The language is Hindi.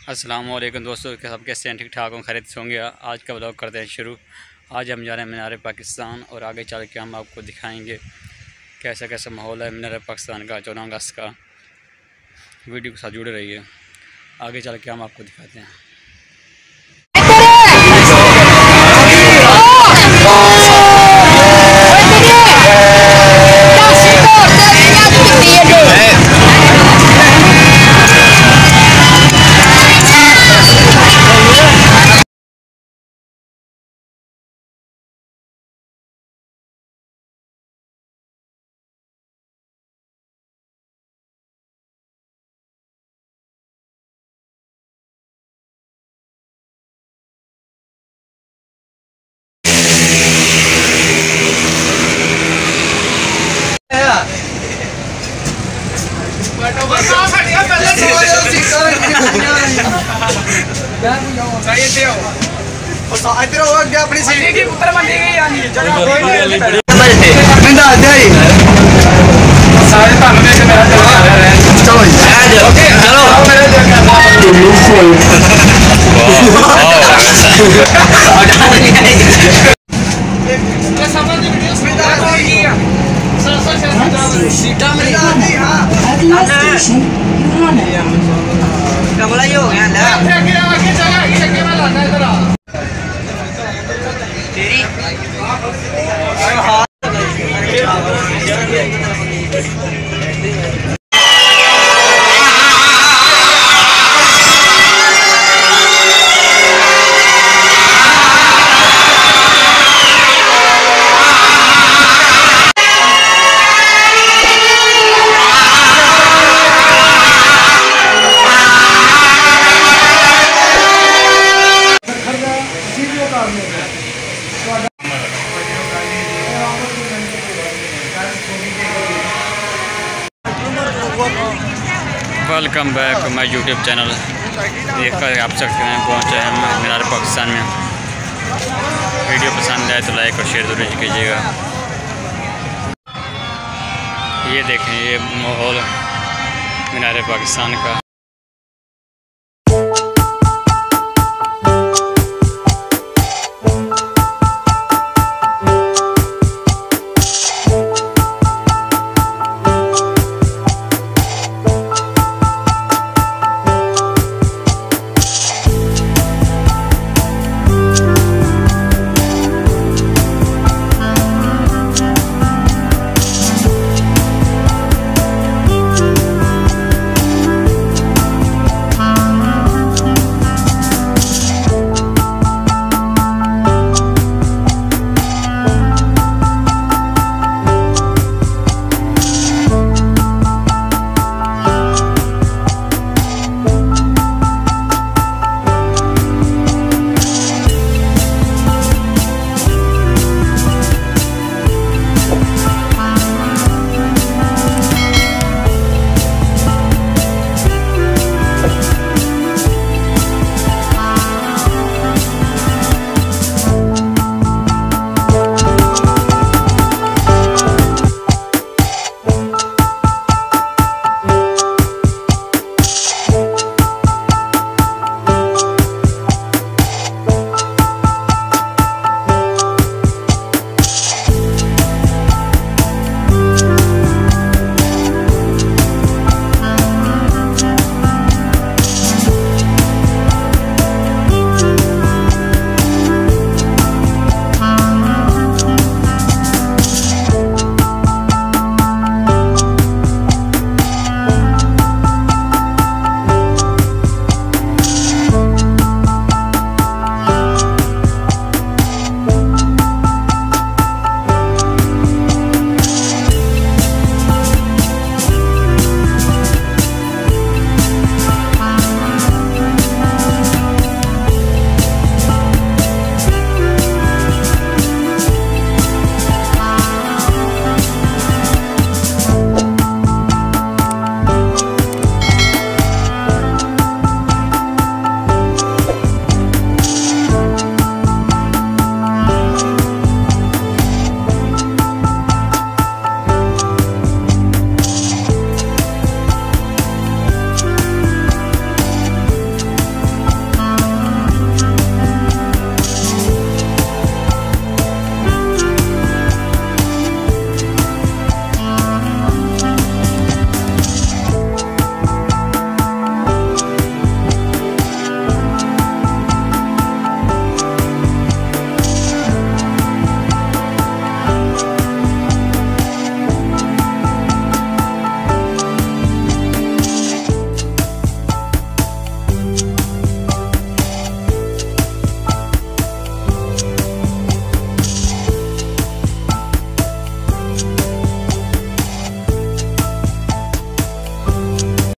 अस्सलाम वालेकुम दोस्तों, सब कैसे हैं? ठीक ठाक हों, खैरियत से होंगे। आज का व्लॉग करते हैं शुरू। आज हम जा रहे हैं मिनार-ए-पाकिस्तान और आगे चल के हम आपको दिखाएंगे कैसा कैसा माहौल है मिनार-ए-पाकिस्तान का, 14 अगस्त का। वीडियो के साथ जुड़े रहिए, आगे चल के हम आपको दिखाते हैं। Welcome back to my YouTube channel. देखकर आप सकते हैं पहुँचे हैं हम मिनार-ए-पाकिस्तान में। वीडियो पसंद आए तो लाइक और शेयर ज़रूर कीजिएगा। ये देखें, ये माहौल मिनार-ए-पाकिस्तान का।